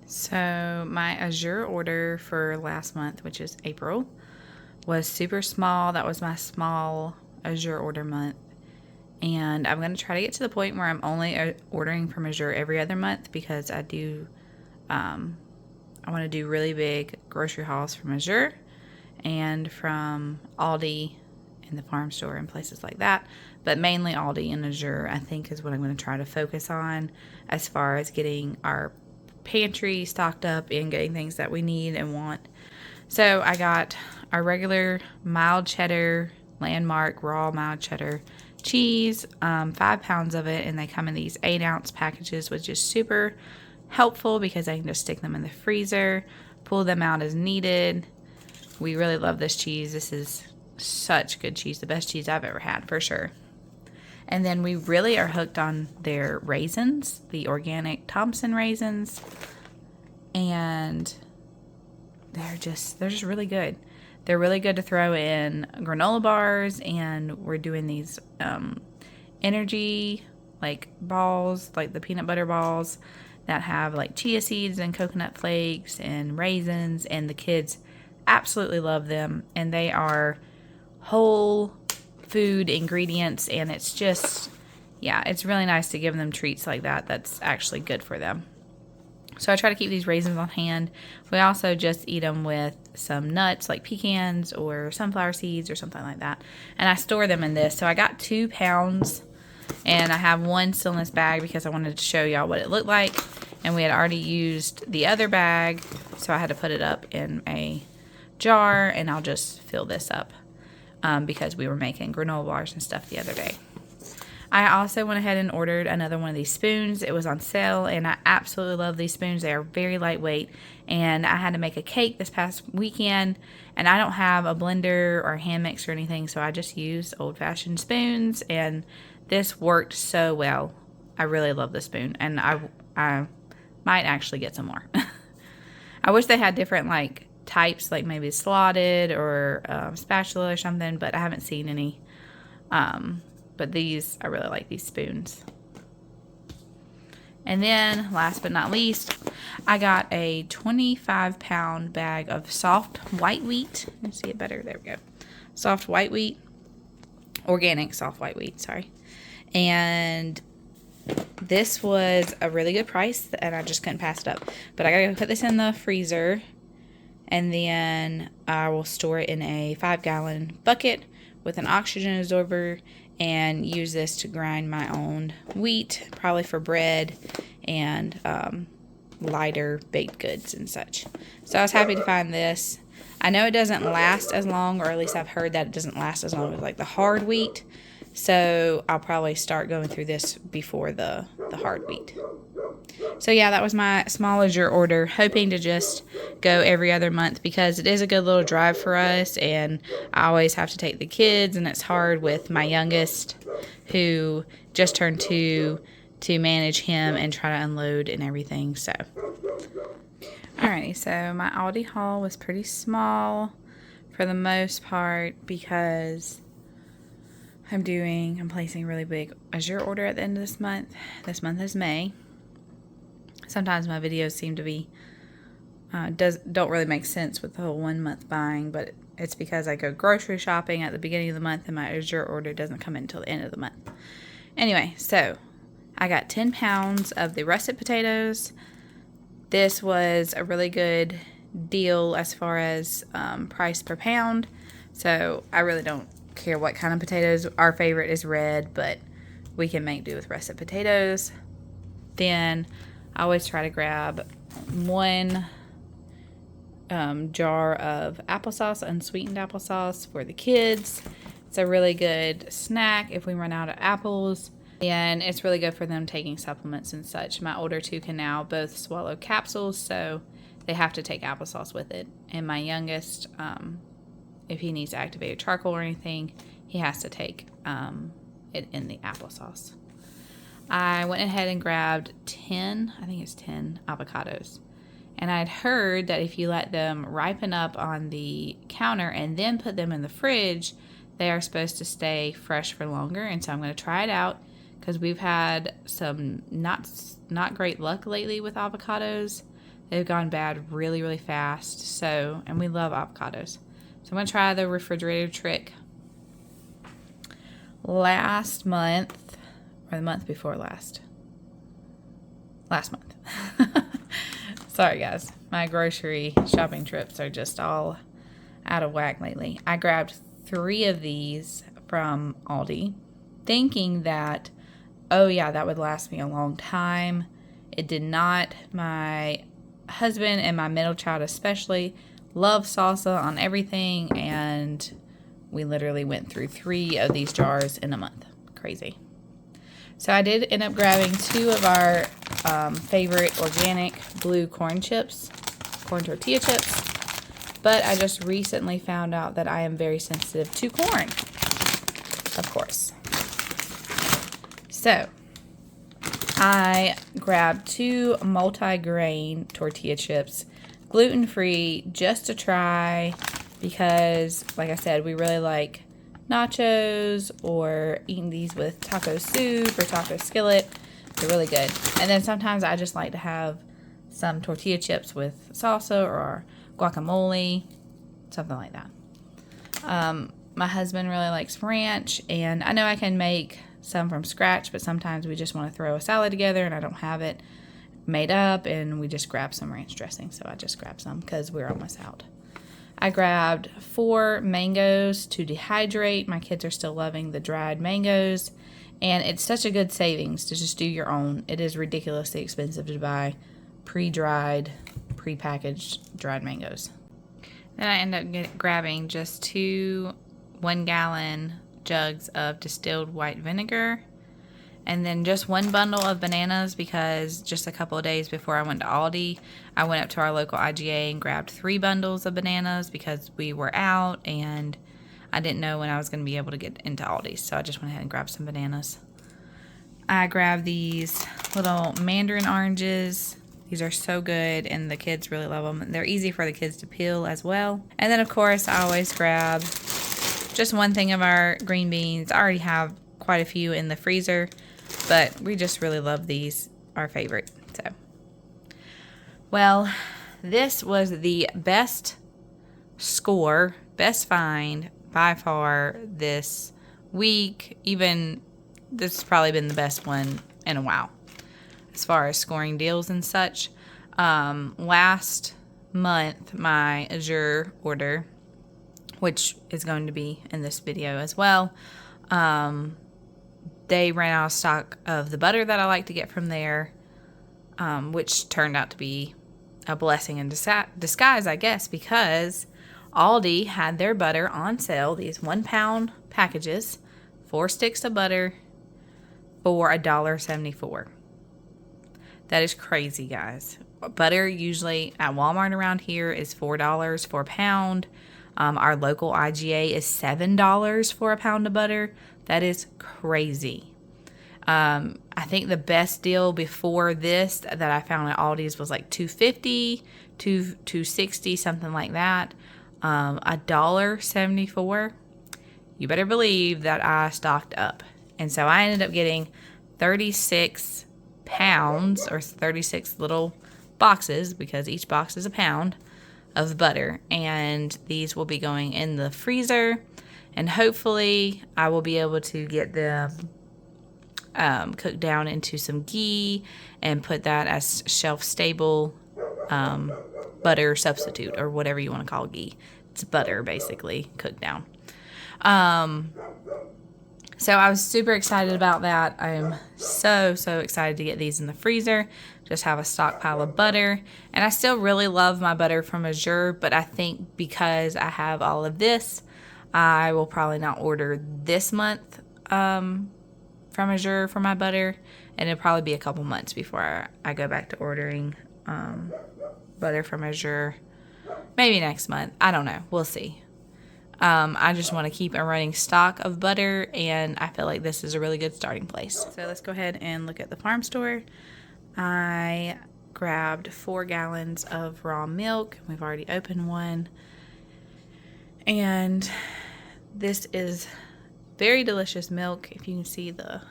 So my Azure order for last month, which is April, was super small. That was my small Azure order month. And I'm going to try to get to the point where I'm only ordering from Azure every other month because I want to do really big grocery hauls from Azure and from Aldi and the farm store and places like that. But mainly Aldi and Azure, I think, is what I'm going to try to focus on as far as getting our pantry stocked up and getting things that we need and want. So I got our regular mild cheddar, Landmark raw mild cheddar cheese, 5 pounds of it, and they come in these 8-ounce packages, which is super helpful because I can just stick them in the freezer, pull them out as needed. We really love this cheese. This is such good cheese, the best cheese I've ever had for sure. And then we really are hooked on their raisins, the organic Thompson raisins, and they're just really good. They're really good to throw in granola bars, and we're doing these energy like balls, like the peanut butter balls that have like chia seeds and coconut flakes and raisins, and the kids absolutely love them, and they are whole food ingredients, and it's just, yeah, it's really nice to give them treats like that that's actually good for them. So I try to keep these raisins on hand. We also just eat them with some nuts like pecans or sunflower seeds or something like that. And I store them in this. So I got 2 pounds, and I have one still in this bag because I wanted to show y'all what it looked like. And we had already used the other bag, so I had to put it up in a jar, and I'll just fill this up because we were making granola bars and stuff the other day. I also went ahead and ordered another one of these spoons. It was on sale, and I absolutely love these spoons. They are very lightweight, and I had to make a cake this past weekend, and I don't have a blender or a hand mixer or anything, so I just used old-fashioned spoons, and this worked so well. I really love this spoon, and I might actually get some more. I wish they had different, like, types, like maybe slotted or spatula or something, but I haven't seen any. But these, I really like these spoons. And then, last but not least, I got a 25-pound bag of soft white wheat. Let me see it better. There we go. Soft white wheat. Organic soft white wheat, sorry. And this was a really good price, and I just couldn't pass it up. But I gotta go put this in the freezer, and then I will store it in a 5-gallon bucket with an oxygen absorber, and use this to grind my own wheat, probably for bread and lighter baked goods and such. So I was happy to find this. I know it doesn't last as long, or at least I've heard that it doesn't last as long as like the hard wheat. So I'll probably start going through this before the hard wheat. So yeah, that was my small Azure order, hoping to just go every other month because it is a good little drive for us, and I always have to take the kids, and it's hard with my youngest who just turned 2 to manage him and try to unload and everything. So alrighty, so my Aldi haul was pretty small for the most part because I'm placing a really big Azure order at the end of this month. This month is May. Sometimes my videos seem to be don't really make sense with the whole 1 month buying, but it's because I go grocery shopping at the beginning of the month and my Azure order doesn't come in until the end of the month. Anyway, so I got 10 pounds of the russet potatoes. This was a really good deal as far as price per pound, so I really don't care what kind of potatoes. Our favorite is red, but we can make do with russet potatoes. Then I always try to grab 1 jar of applesauce, unsweetened applesauce for the kids. It's a really good snack if we run out of apples, and it's really good for them taking supplements and such. My older 2 can now both swallow capsules, so they have to take applesauce with it. And my youngest, if he needs activated charcoal or anything, he has to take it in the applesauce. I went ahead and grabbed 10 avocados. And I'd heard that if you let them ripen up on the counter and then put them in the fridge, they are supposed to stay fresh for longer. And so I'm going to try it out because we've had some not great luck lately with avocados. They've gone bad really, really fast. So, and we love avocados. So I'm going to try the refrigerator trick. Last month, or the month before last month. Sorry guys, my grocery shopping trips are just all out of whack lately. I grabbed 3 of these from Aldi, thinking that, oh yeah, that would last me a long time. It did not. My husband and my middle child especially love salsa on everything, and we literally went through 3 of these jars in a month. Crazy. So I did end up grabbing 2 of our favorite organic blue corn tortilla chips. But I just recently found out that I am very sensitive to corn, of course. So I grabbed 2 multi-grain tortilla chips, gluten-free, just to try, because, like I said, we really like nachos or eating these with taco soup or taco skillet. They're really good. And then sometimes I just like to have some tortilla chips with salsa or guacamole, something like that. My husband really likes ranch, and I know I can make some from scratch, but sometimes we just want to throw a salad together and I don't have it made up, and we just grab some ranch dressing. So I just grabbed some because we're almost out. I grabbed 4 mangoes to dehydrate. My kids are still loving the dried mangoes, and it's such a good savings to just do your own. It is ridiculously expensive to buy pre-dried, pre-packaged dried mangoes. Then I ended up grabbing just 2 1-gallon jugs of distilled white vinegar, and then just 1 bundle of bananas, because just a couple of days before I went to Aldi, I went up to our local IGA and grabbed 3 bundles of bananas because we were out and I didn't know when I was going to be able to get into Aldi, so I just went ahead and grabbed some bananas. I grabbed these little mandarin oranges. These are so good, and the kids really love them. They're easy for the kids to peel as well. And then, of course, I always grab just 1 thing of our green beans. I already have quite a few in the freezer, but we just really love these, our favorite. So, well, this was the best score, best find by far this week. Even this has probably been the best one in a while as far as scoring deals and such. Last month, my Azure order, which is going to be in this video as well, they ran out of stock of the butter that I like to get from there, which turned out to be a blessing in disguise, I guess, because Aldi had their butter on sale, these 1-pound packages, 4 sticks of butter for $1.74. That is crazy, guys. Butter usually at Walmart around here is $4 for a pound. Our local IGA is $7 for a pound of butter. That is crazy. I think the best deal before this that I found at Aldi's was like $2.50, $2.60, something like that. $1.74. You better believe that I stocked up. And so I ended up getting 36 pounds, or 36 little boxes, because each box is a pound of butter. And these will be going in the freezer. And hopefully I will be able to get them cooked down into some ghee and put that as shelf-stable butter substitute, or whatever you want to call ghee. It's butter, basically, cooked down. So I was super excited about that. I'm so excited to get these in the freezer. Just have a stockpile of butter. And I still really love my butter from Azure, but I think because I have all of this, I will probably not order this month from Azure for my butter. And it'll probably be a couple months before I go back to ordering butter from Azure. Maybe next month. I don't know. We'll see. I just want to keep a running stock of butter, and I feel like this is a really good starting place. So let's go ahead and look at the farm store. I grabbed 4 gallons of raw milk. We've already opened one. And this is very delicious milk. If you can see the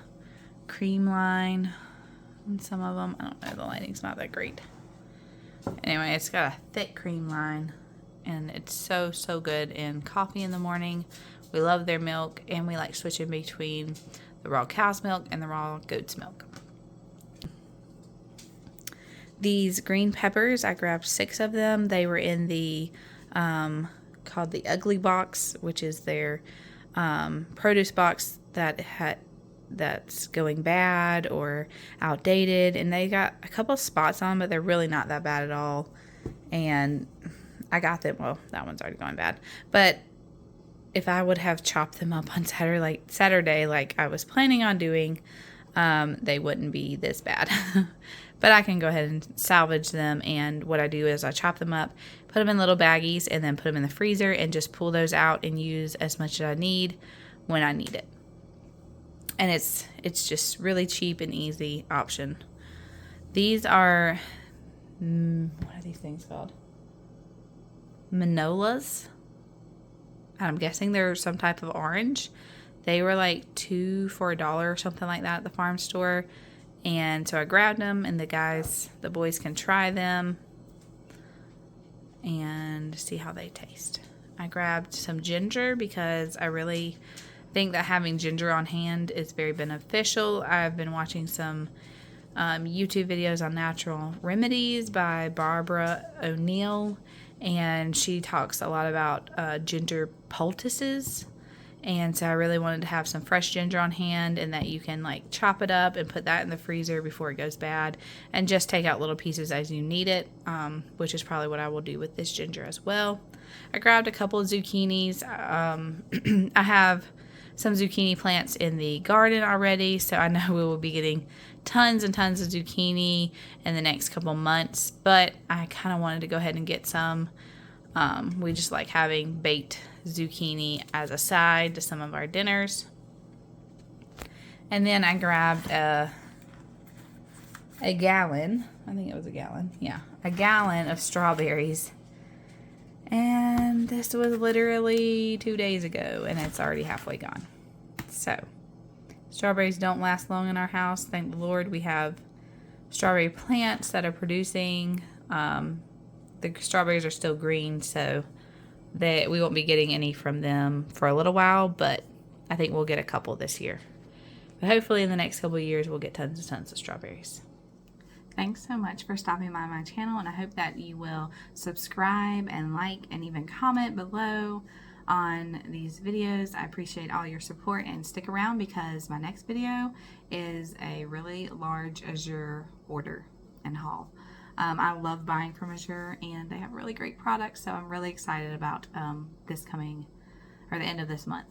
cream line on some of them. I don't know, the lighting's not that great. Anyway, it's got a thick cream line, and it's so, so good in coffee in the morning. We love their milk, and we like switching between the raw cow's milk and the raw goat's milk. These green peppers, I grabbed 6 of them. They were in the called the Ugly Box, which is their produce box that's going bad or outdated, and they got a couple spots on them, but they're really not that bad at all. And I got them. Well, that one's already going bad, but if I would have chopped them up on Saturday like I was planning on doing, they wouldn't be this bad. But I can go ahead and salvage them, and what I do is I chop them up, put them in little baggies, and then put them in the freezer and just pull those out and use as much as I need when I need it. And it's just really cheap and easy option. These are, what are these things called? Manolas. I'm guessing they're some type of orange. They were like 2 for $1 or something like that at the farm store. And so I grabbed them, and the boys can try them and see how they taste. I grabbed some ginger because I really think that having ginger on hand is very beneficial. I've been watching some YouTube videos on natural remedies by Barbara O'Neill, and she talks a lot about ginger poultices. And so I really wanted to have some fresh ginger on hand, and that you can like chop it up and put that in the freezer before it goes bad, and just take out little pieces as you need it, which is probably what I will do with this ginger as well. I grabbed a couple of zucchinis. I have some zucchini plants in the garden already, so I know we will be getting tons and tons of zucchini in the next couple months, but I kind of wanted to go ahead and get some. We just like having baked zucchini as a side to some of our dinners. And then I grabbed a gallon, I think it was a gallon, yeah, a gallon of strawberries. And this was literally 2 days ago, and it's already halfway gone. So, strawberries don't last long in our house. Thank the Lord we have strawberry plants that are producing. The strawberries are still green, so we won't be getting any from them for a little while, but I think we'll get a couple this year. But hopefully in the next couple of years, we'll get tons and tons of strawberries. Thanks so much for stopping by my channel, and I hope that you will subscribe and like and even comment below on these videos. I appreciate all your support, and stick around because my next video is a really large Azure order and haul. I love buying from Azure, and they have really great products, so I'm really excited about this coming, or the end of this month.